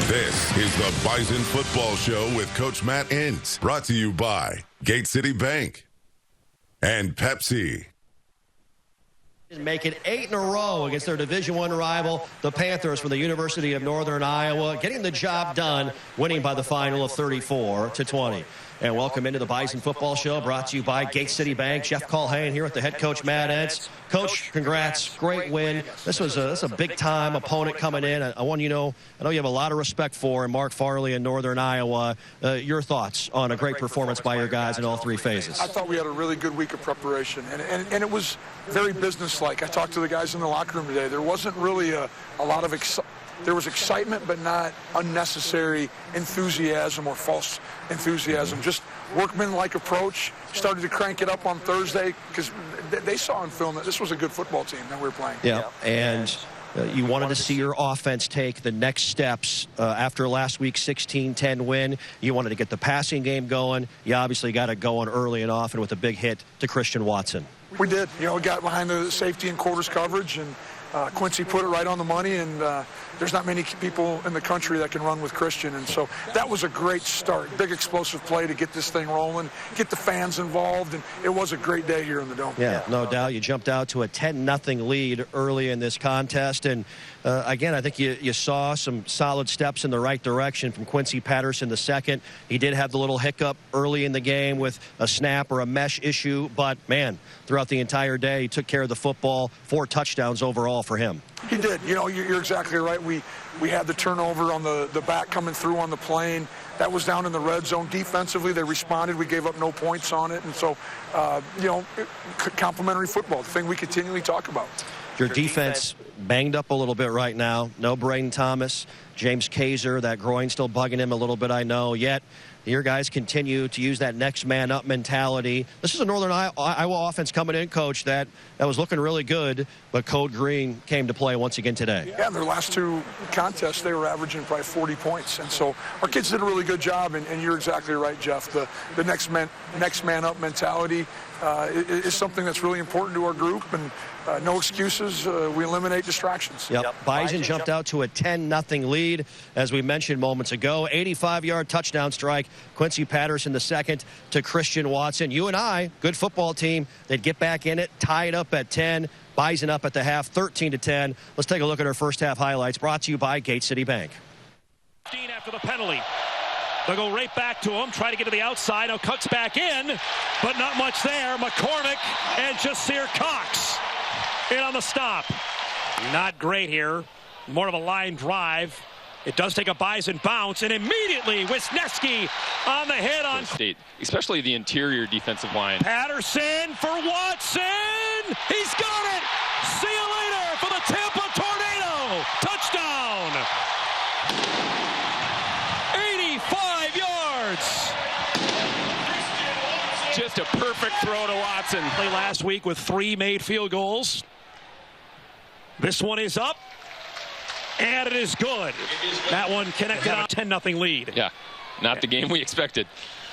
This is the Bison Football Show with Coach Matt Entz. Brought to you by Gate City Bank and Pepsi. Make it 8 in a row against their Division I rival, the Panthers from the University of Northern Iowa, getting the job done, winning by the final of 34-20. And welcome into the Bison Football Show, brought to you by Gate City Bank. Jeff Culhane here with the head coach, Matt Entz. Coach, congrats. Great win. This was a big-time opponent coming in. I want you to know, I know you have a lot of respect for Mark Farley in Northern Iowa. Your thoughts on a great performance by your guys in all three phases? I thought we had a really good week of preparation, and it was very businesslike. I talked to the guys in the locker room today. There wasn't really a lot of there was excitement, but not unnecessary enthusiasm or false enthusiasm. Just workman-like approach. Started to crank it up on Thursday because they saw on film that this was a good football team that we were playing. Yeah, and you wanted to see your offense take the next steps after last week's 16-10 win. You wanted to get the passing game going. You obviously got it going early and often with a big hit to Christian Watson. We did. You know, we got behind the safety and quarters coverage, and Quincy put it right on the money, and there's not many people in the country that can run with Christian, and so that was a great start. Big explosive play to get this thing rolling, get the fans involved, and it was a great day here in the Dome. Yeah, no doubt. You jumped out to a 10-0 lead early in this contest, and again, I think you saw some solid steps in the right direction from Quincy Patterson the second. He did have the little hiccup early in the game with a snap or a mesh issue, but man, throughout the entire day, he took care of the football. 4 touchdowns overall for him. He did. You know, you're exactly right. We had the turnover on the back coming through on the plane. That was down in the red zone. Defensively, they responded. We gave up no points on it. And so, you know, complimentary football, the thing we continually talk about. Your defense banged up a little bit right now. No Braden Thomas. James Kaiser, that groin still bugging him a little bit, I know. Yet, your guys continue to use that next man up mentality. This is a Northern Iowa offense coming in, Coach, that was looking really good, but Code Green came to play once again today. Yeah, in their last 2 contests, they were averaging probably 40 points. And so our kids did a really good job, and you're exactly right, Jeff. The next man up mentality is something that's really important to our group, and no excuses. We eliminate distractions. Yep. Bison jumped out to a 10-0 lead, as we mentioned moments ago. 85-yard touchdown strike. Quincy Patterson the second to Christian Watson. You and I, good football team. They'd get back in it, tie it up at 10. Bison up at the half, 13-10. Let's take a look at our first half highlights, brought to you by Gate City Bank. After the penalty. They'll go right back to him, try to get to the outside. Now cuts back in, but not much there. McCormick and Jasir Cox in on the stop. Not great here. More of a line drive. It does take a Bison bounce, and immediately Wisniewski on the hit on State, especially the interior defensive line. Patterson for Watson. He's got it. See you later for the Tampa Tornado. Touchdown. 85 yards. Just a perfect throw to Watson. Play last week with 3 made field goals. This one is up, and it is good. That one connected on a 10-0 lead. Yeah, not the game we expected.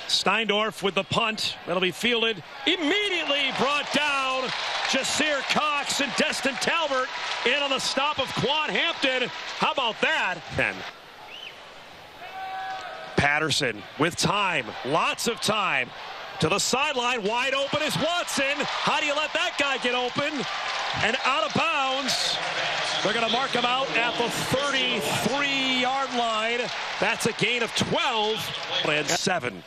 Steindorf with the punt. That'll be fielded. Immediately brought down. Jasir Cox and Destin Talbert in on the stop of Quan Hampton. How about that? 10. Patterson with time. Lots of time. To the sideline. Wide open is Watson. How do you let that guy get open? And out of bounds. They're going to mark him out at the 33-yard line. That's a gain of 12 and 7.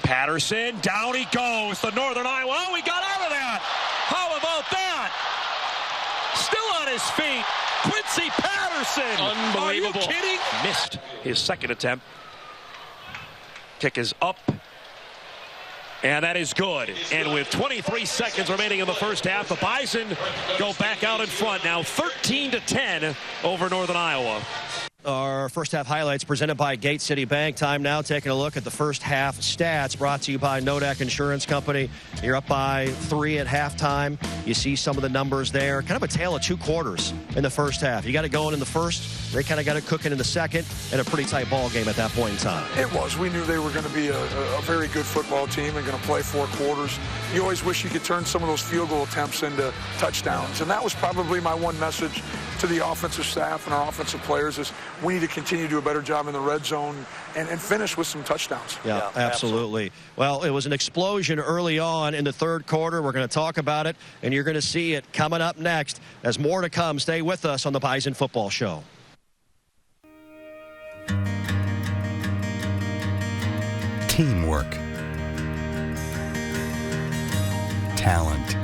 Patterson, down he goes. The Northern Iowa. Oh, he got out of that. How about that? Still on his feet. Quincy Patterson. Unbelievable. Are you kidding? Missed his second attempt. Kick is up. And that is good. And with 23 seconds remaining in the first half, the Bison go back out in front now, 13-10 over Northern Iowa. Our first half highlights presented by Gate City Bank. Time now taking a look at the first half stats brought to you by Nodak Insurance Company. You're up by 3 at halftime. You see some of the numbers there. Kind of a tale of 2 quarters in the first half. You got it going in the first. They kind of got it cooking in the second, and a pretty tight ball game at that point in time. It was. We knew they were going to be a very good football team and going to play 4 quarters. You always wish you could turn some of those field goal attempts into touchdowns, and that was probably my one message to the offensive staff and our offensive players is we need to continue to do a better job in the red zone and finish with some touchdowns. Yeah, absolutely. Well, it was an explosion early on in the third quarter. We're going to talk about it, and you're going to see it coming up next. As more to come, stay with us on the Bison Football Show. Teamwork, talent,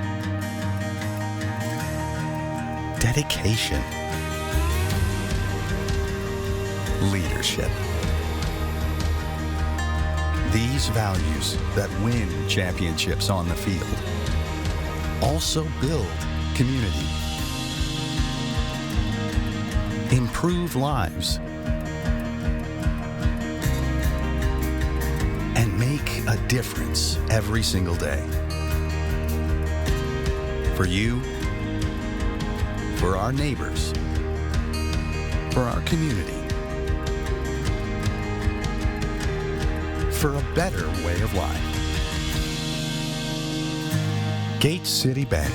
dedication, leadership. These values that win championships on the field also build community, improve lives, and make a difference every single day. For you, for our neighbors, for our community, for a better way of life. Gate City Bank.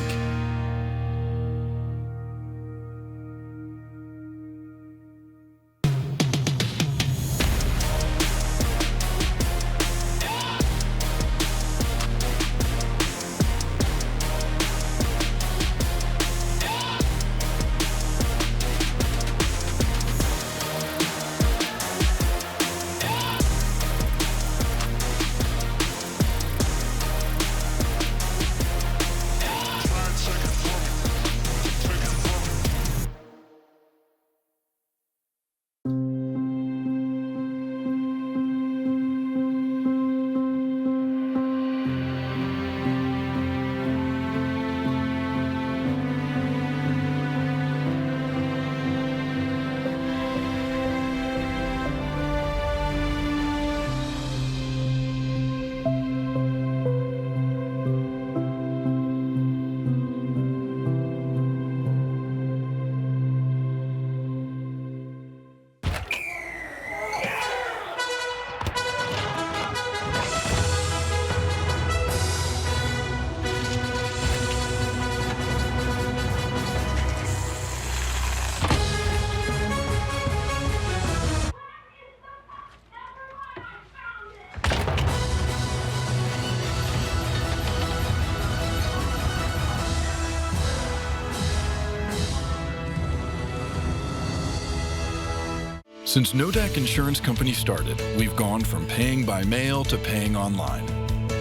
Since Nodak Insurance Company started, we've gone from paying by mail to paying online.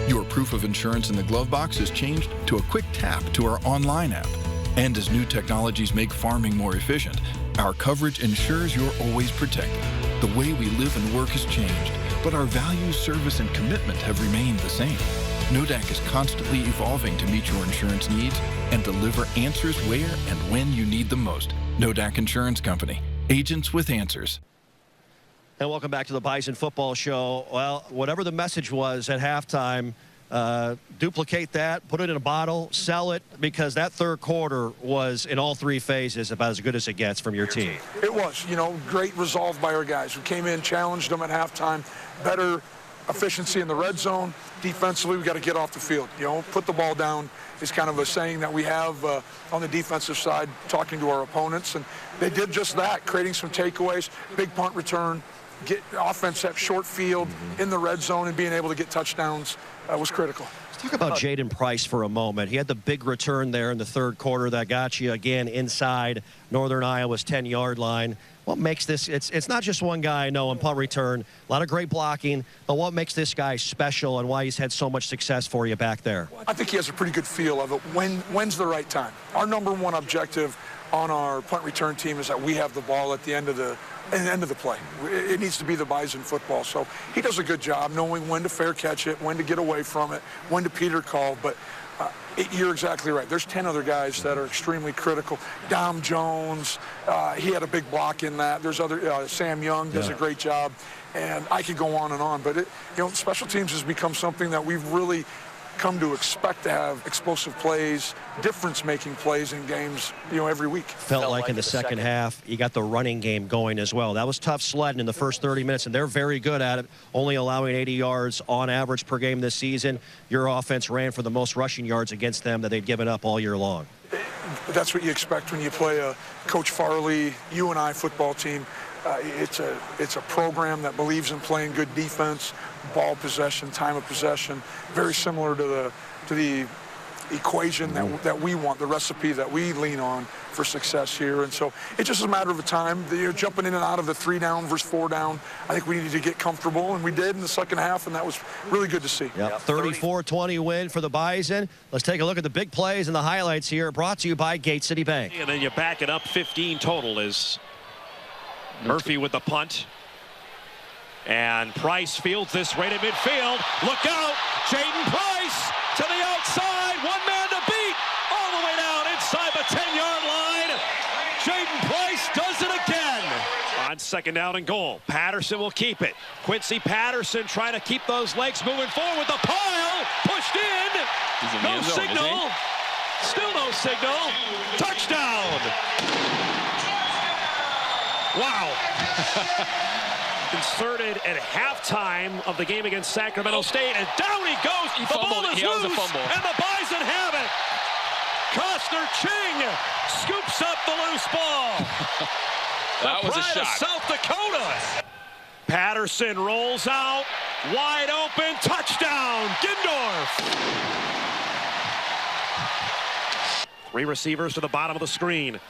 Your proof of insurance in the glove box has changed to a quick tap to our online app. And as new technologies make farming more efficient, our coverage ensures you're always protected. The way we live and work has changed, but our values, service, and commitment have remained the same. Nodak is constantly evolving to meet your insurance needs and deliver answers where and when you need them most. Nodak Insurance Company. Agents with answers. And welcome back to the Bison Football Show. Well, whatever the message was at halftime, duplicate that, put it in a bottle, sell it, because that third quarter was, in all three phases, about as good as it gets from your team. It was, great resolve by our guys who came in, challenged them at halftime, better efficiency in the red zone. Defensively, we got to get off the field. Put the ball down is kind of a saying that we have on the defensive side, talking to our opponents, and they did just that, creating some takeaways, big punt return, get offense at short field in the red zone, and being able to get touchdowns was critical. Let's talk about Jaden Price for a moment. He had the big return there in the third quarter that got you again inside Northern Iowa's 10-yard line. What makes this, it's not just one guy, I know, on punt return, a lot of great blocking, but what makes this guy special and why he's had so much success for you back there? I think he has a pretty good feel of it. When's the right time? Our number one objective on our punt return team is that we have the ball at the end of the play. It needs to be the Bison football. So he does a good job knowing when to fair catch it, when to get away from it, when to Peter call. But you're exactly right. There's 10 other guys that are extremely critical. Dom Jones, he had a big block in that. There's other, Sam Young does a great job. And I could go on and on. But, special teams has become something that we've really come to expect to have explosive plays, difference-making plays in games, every week. Felt like in the second half, you got the running game going as well. That was tough sledding in the first 30 minutes, and they're very good at it, only allowing 80 yards on average per game this season. Your offense ran for the most rushing yards against them that they'd given up all year long. that's what you expect when you play a Coach Farley, UNI football team. It's a program that believes in playing good defense, ball possession, time of possession, very similar to the equation that we want, the recipe that we lean on for success here. And so it's just a matter of time. You're jumping in and out of the 3 down versus 4 down. I think we needed to get comfortable, and we did in the second half, and that was really good to see. Yep. 34-20 win for the Bison. Let's take a look at the big plays and the highlights here, brought to you by Gate City Bank. And then you back it up 15 total as Murphy with the punt. And Price fields this right at midfield. Look out! Jaden Price to the outside. 1 man to beat. All the way down inside the 10-yard line. Jaden Price does it again. On second down and goal. Patterson will keep it. Quincy Patterson trying to keep those legs moving forward. The pile pushed in. No signal. Still no signal. Touchdown. Wow. Inserted at halftime of the game against Sacramento State, and down he goes. The ball is loose, and the Bison have it. Costner Ching scoops up the loose ball. That was a shot. South Dakota. Patterson rolls out, wide open, touchdown, Gindorf. 3 receivers to the bottom of the screen.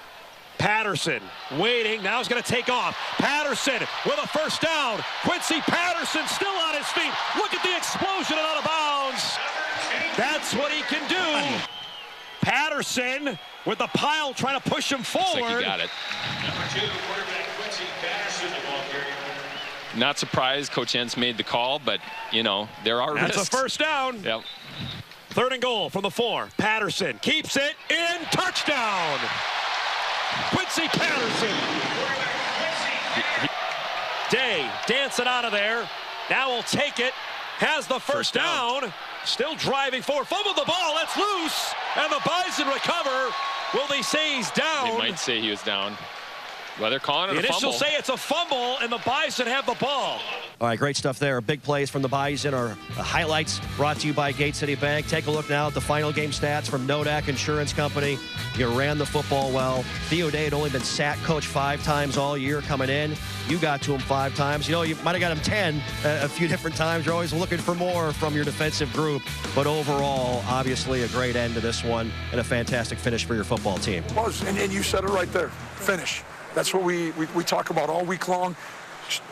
Patterson waiting, now he's going to take off. Patterson with a first down. Quincy Patterson still on his feet. Look at the explosion and out of bounds. That's what he can do. Patterson with the pile trying to push him forward. Looks like he got it. Number 2, quarterback Quincy Patterson, the ball carrier. Not surprised Coach Entz made the call, but, you know, there are risks. That's a first down. Yep. 3rd and goal from the 4. Patterson keeps it in, touchdown. Quincy Patterson. Day dancing out of there. Now will take it. Has the first down. Still driving forward. Fumbled the ball. That's loose. And the Bison recover. Will they say he's down? They might say he was down. Well, they're calling it a fumble. The initials say it's a fumble, and the Bison have the ball. All right, great stuff there. Big plays from the Bison. Our highlights brought to you by Gate City Bank. Take a look now at the final game stats from Nodak Insurance Company. You ran the football well. Theo Day had only been sack coach 5 times all year coming in. You got to him 5 times. You know, you might have got him 10 a few different times. You're always looking for more from your defensive group. But overall, obviously a great end to this one and a fantastic finish for your football team. It was, and you said it right there. Finish. That's what we talk about all week long.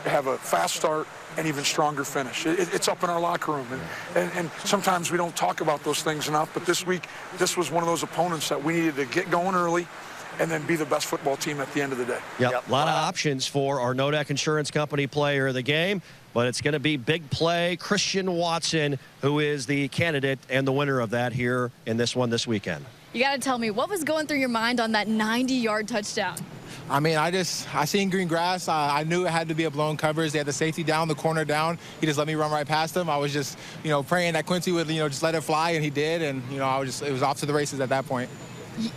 Have a fast start and even stronger finish. It's up in our locker room. And sometimes we don't talk about those things enough, but this week, this was one of those opponents that we needed to get going early and then be the best football team at the end of the day. Yep. A lot of options for our Nodak Insurance Company player of the game, but it's going to be big play Christian Watson, who is the candidate and the winner of that here in this one this weekend. You got to tell me, what was going through your mind on that 90-yard touchdown? I mean, I seen green grass. I knew it had to be a blown coverage. They had the safety down, the corner down. He just let me run right past him. I was just, praying that Quincy would, just let it fly, and he did. And, it was off to the races at that point.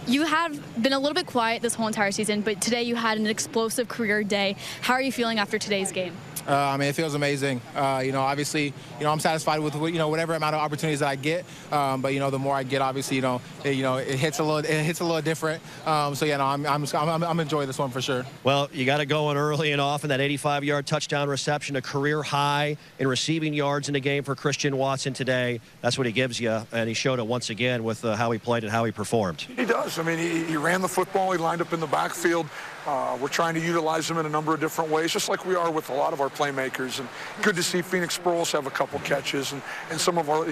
You have been a little bit quiet this whole entire season, but today you had an explosive career day. How are you feeling after today's game? I mean, it feels amazing. Obviously, I'm satisfied with whatever amount of opportunities that I get. But the more I get, obviously, it hits a little different. So yeah, no, I'm enjoying this one for sure. Well, you got it going early and often. That 85-yard touchdown reception, a career high in receiving yards in the game for Christian Watson today. That's what he gives you, and he showed it once again with how he played and how he performed. He does. I mean, he ran the football. He lined up in the backfield. We're trying to utilize him in a number of different ways, just like we are with a lot of our playmakers. And good to see Phoenix Sproles have a couple catches, and some of our,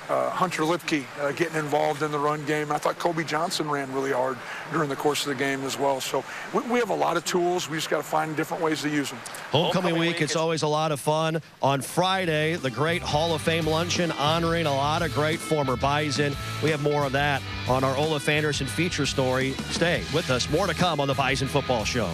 Hunter Lipke getting involved in the run game. And I thought Kobe Johnson ran really hard during the course of the game as well. So we have a lot of tools. We just got to find different ways to use them. Homecoming week, it's always a lot of fun. On Friday, the great Hall of Fame luncheon honoring a lot of great former Bison. We have more of that on our Olaf Anderson feature story. Stay with us. More to come on the Bison Football Show.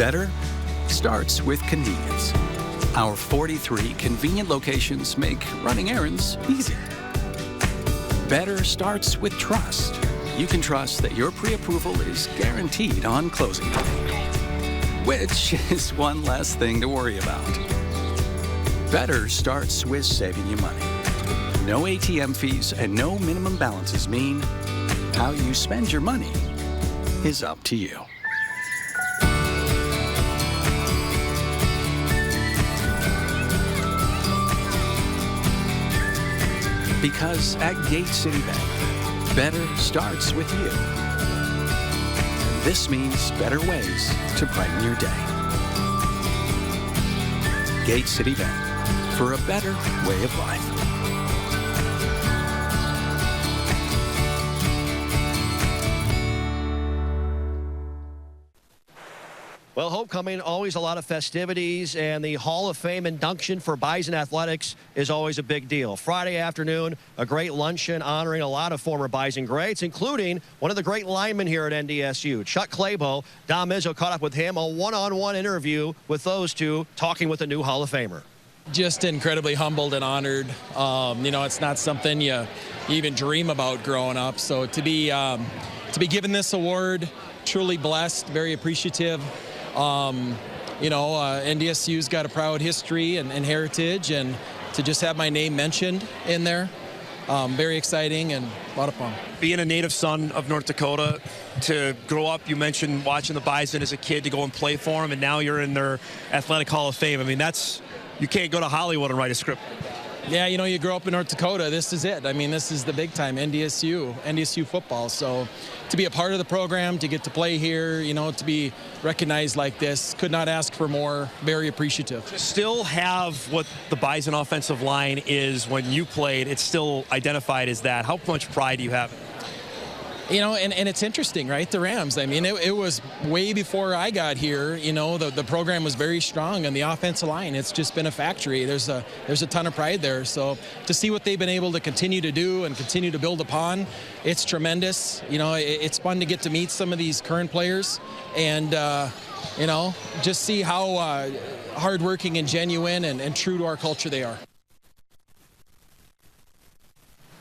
Better starts with convenience. Our 43 convenient locations make running errands easy. Better starts with trust. You can trust that your pre-approval is guaranteed on closing day, which is one less thing to worry about. Better starts with saving you money. No ATM fees and no minimum balances mean how you spend your money is up to you. Because at Gate City Bank, better starts with you. This means better ways to brighten your day. Gate City Bank, for a better way of life. Well, homecoming, always a lot of festivities, and the Hall of Fame induction for Bison Athletics is always a big deal. Friday afternoon, a great luncheon honoring a lot of former Bison greats, including one of the great linemen here at NDSU, Chuck Klabo. Don Mizzo caught up with him, a one-on-one interview with those two, talking with the new Hall of Famer. Just incredibly humbled and honored. It's not something you even dream about growing up. So to be given this award, truly blessed, very appreciative. NDSU's got a proud history and heritage, and to just have my name mentioned in there, very exciting and a lot of fun. Being a native son of North Dakota, to grow up, you mentioned watching the Bison as a kid, to go and play for them, and now you're in their Athletic Hall of Fame. I mean, you can't go to Hollywood and write a script. Yeah, you grow up in North Dakota, this is it. I mean, this is the big time, NDSU football. So to be a part of the program, to get to play here, to be recognized like this, could not ask for more, very appreciative. To still have what the Bison offensive line is when you played, it's still identified as that. How much pride do you have? And it's interesting, right? The Rams, I mean, it was way before I got here, the program was very strong on the offensive line. It's just been a factory. There's a ton of pride there. So to see what they've been able to continue to do and continue to build upon, it's tremendous. It's fun to get to meet some of these current players and, just see how hardworking and genuine and true to our culture they are.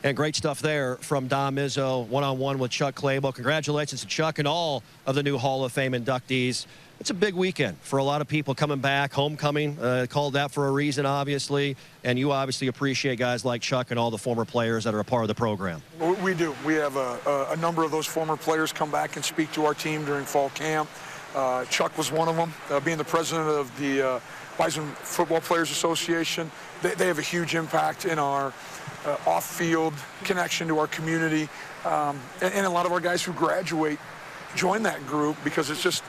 And great stuff there from Don Mizzo, one-on-one with Chuck Klabo. Congratulations to Chuck and all of the new Hall of Fame inductees. It's a big weekend for a lot of people coming back. Homecoming, called that for a reason, obviously. And you obviously appreciate guys like Chuck and all the former players that are a part of the program. We do. We have a number of those former players come back and speak to our team during fall camp. Chuck was one of them, being the president of the Bison Football Players Association. They have a huge impact in our off-field connection to our community, and a lot of our guys who graduate join that group because it's just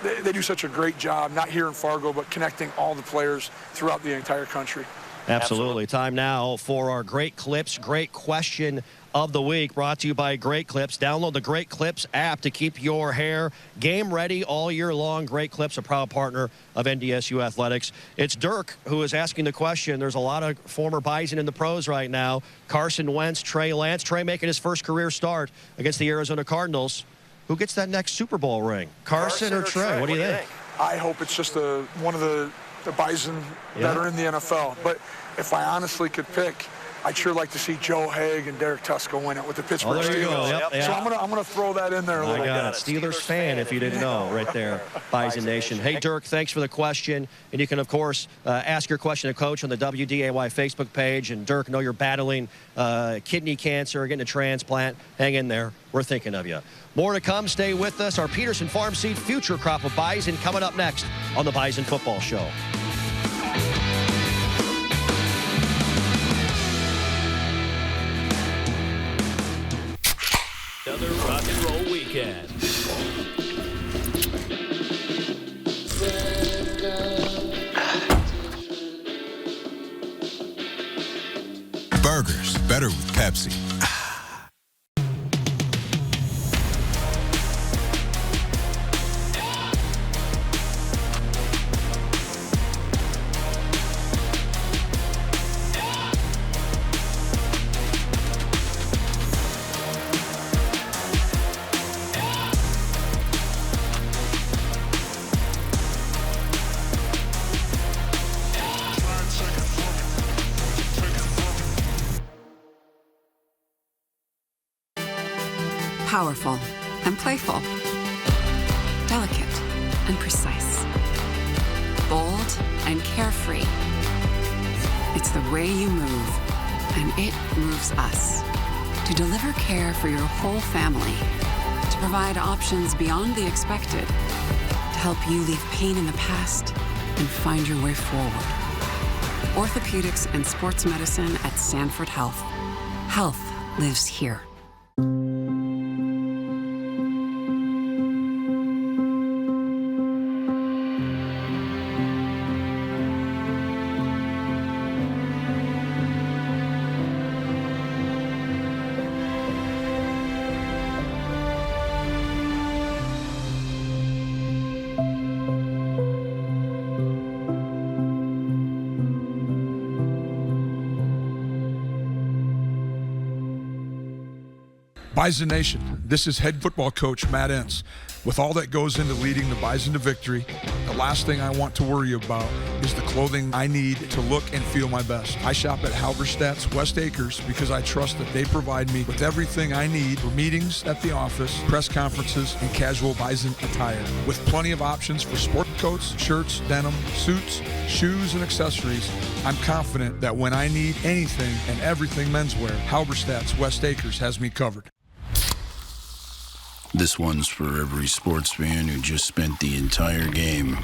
they do such a great job, not here in Fargo, but connecting all the players throughout the entire country. Absolutely. Time now for our Great Clips, Great Question of the Week, brought to you by Great Clips. Download the Great Clips app to keep your hair game ready all year long. Great Clips, a proud partner of NDSU Athletics. It's Dirk who is asking the question. There's a lot of former Bison in the pros right now. Carson Wentz, Trey Lance. Trey making his first career start against the Arizona Cardinals. Who gets that next Super Bowl ring? Carson or Trey? What do you think? I hope it's just one of the Bison that are in the NFL. But if I honestly could pick, I'd sure like to see Joe Haig and Derek Tuska win it with the Pittsburgh Steelers. Yep. So I'm gonna throw that in there a little bit. Steelers fan, if you didn't know, right there, Bison Nation. Hey, Dirk, thanks for the question. And you can, of course, ask your question to Coach on the WDAY Facebook page. And, Dirk, know you're battling kidney cancer, getting a transplant. Hang in there. We're thinking of you. More to come. Stay with us. Our Peterson Farm Seed future crop of Bison coming up next on the Bison Football Show. Another rock and roll weekend. Burgers, better with Pepsi. Powerful and playful. Delicate and precise. Bold and carefree. It's the way you move, and it moves us. To deliver care for your whole family. To provide options beyond the expected. To help you leave pain in the past and find your way forward. Orthopedics and sports medicine at Sanford Health. Health lives here. Bison Nation, this is head football coach Matt Entz. With all that goes into leading the Bison to victory, the last thing I want to worry about is the clothing I need to look and feel my best. I shop at Halberstadt's West Acres because I trust that they provide me with everything I need for meetings at the office, press conferences, and casual Bison attire. With plenty of options for sport coats, shirts, denim, suits, shoes, and accessories, I'm confident that when I need anything and everything menswear, Halberstadt's West Acres has me covered. This one's for every sports fan who just spent the entire game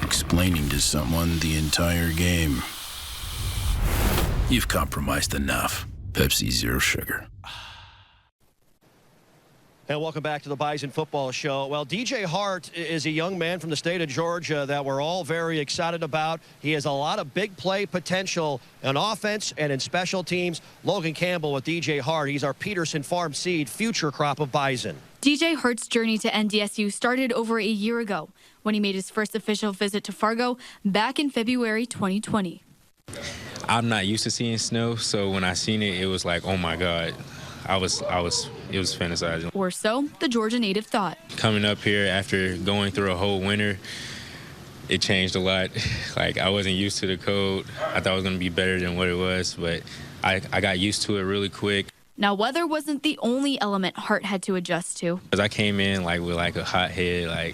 explaining to someone the entire game. You've compromised enough. Pepsi Zero Sugar. And welcome back to the Bison Football Show. Well, DJ Hart is a young man from the state of Georgia that we're all very excited about. He has a lot of big play potential on offense and in special teams. Logan Campbell with DJ Hart. He's our Peterson Farm Seed future crop of Bison. DJ Hart's journey to NDSU started over a year ago when he made his first official visit to Fargo back in February 2020. I'm not used to seeing snow, so when I seen it, it was like, oh my God. It was fantasizing. Or so the Georgia native thought. Coming up here after going through a whole winter, it changed a lot. Like, I wasn't used to the cold. I thought it was going to be better than what it was, but I got used to it really quick. Now, weather wasn't the only element Hart had to adjust to. Because I came in with a hot head, I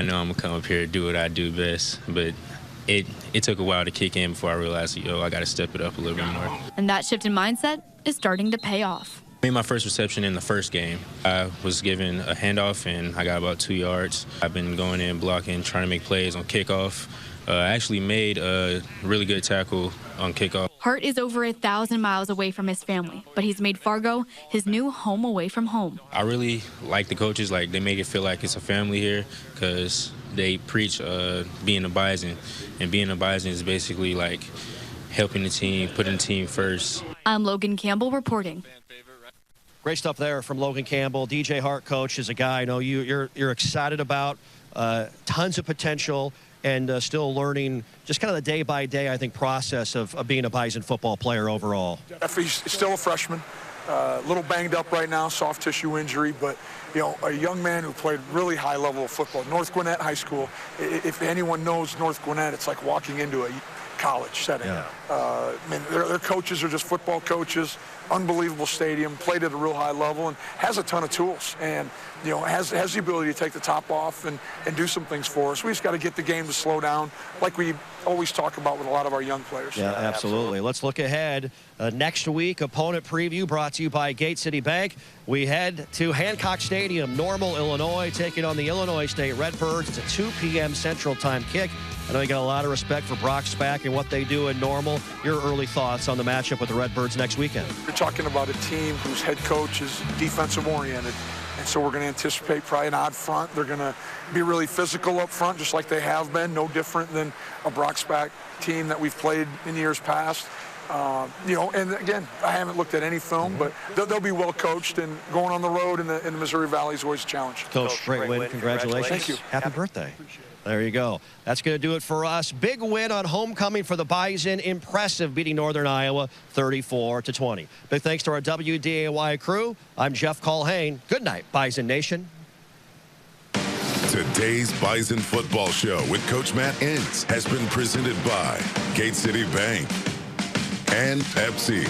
know I'm going to come up here and do what I do best, but it took a while to kick in before I realized, I got to step it up a little bit more. And that shift in mindset is starting to pay off. I made my first reception in the first game. I was given a handoff, and I got about 2 yards. I've been going in, blocking, trying to make plays on kickoff. I actually made a really good tackle on kickoff. Hart is over 1,000 miles away from his family, but he's made Fargo his new home away from home. I really like the coaches. They make it feel like it's a family here because they preach being a Bison. And being a Bison is basically helping the team, putting the team first. I'm Logan Campbell reporting. Great stuff there from Logan Campbell. DJ Hart, coach, is a guy I know you're excited about. Tons of potential and still learning just kind of the day-by-day, I think, process of being a Bison football player overall. He's still a freshman, a little banged up right now, soft tissue injury, but a young man who played really high level of football. North Gwinnett High School, if anyone knows North Gwinnett, it's like walking into a college setting. Yeah. Their coaches are just football coaches, unbelievable stadium, played at a real high level, and has a ton of tools, and has the ability to take the top off and do some things for us. We just got to get the game to slow down, like we always talk about with a lot of our young players. Yeah, absolutely. Let's look ahead. Next week, opponent preview brought to you by Gate City Bank. We head to Hancock Stadium, Normal, Illinois, taking on the Illinois State Redbirds. It's a 2 p.m. Central Time kick. I know you got a lot of respect for Brock Spack and what they do in Normal. Your early thoughts on the matchup with the Redbirds next weekend? You're talking about a team whose head coach is defensive-oriented, and so we're going to anticipate probably an odd front. They're going to be really physical up front, just like they have been, no different than a Brock Spack team that we've played in years past. And again, I haven't looked at any film, but they'll be well coached, and going on the road in the Missouri Valley is always a challenge. Coach, great win. Congratulations. Thank you. Happy birthday. There you go. That's going to do it for us. Big win on homecoming for the Bison. Impressive, beating Northern Iowa 34-20. Big thanks to our WDAY crew. I'm Jeff Culhane. Good night, Bison Nation. Today's Bison Football Show with Coach Matt Entz has been presented by Gate City Bank and Pepsi.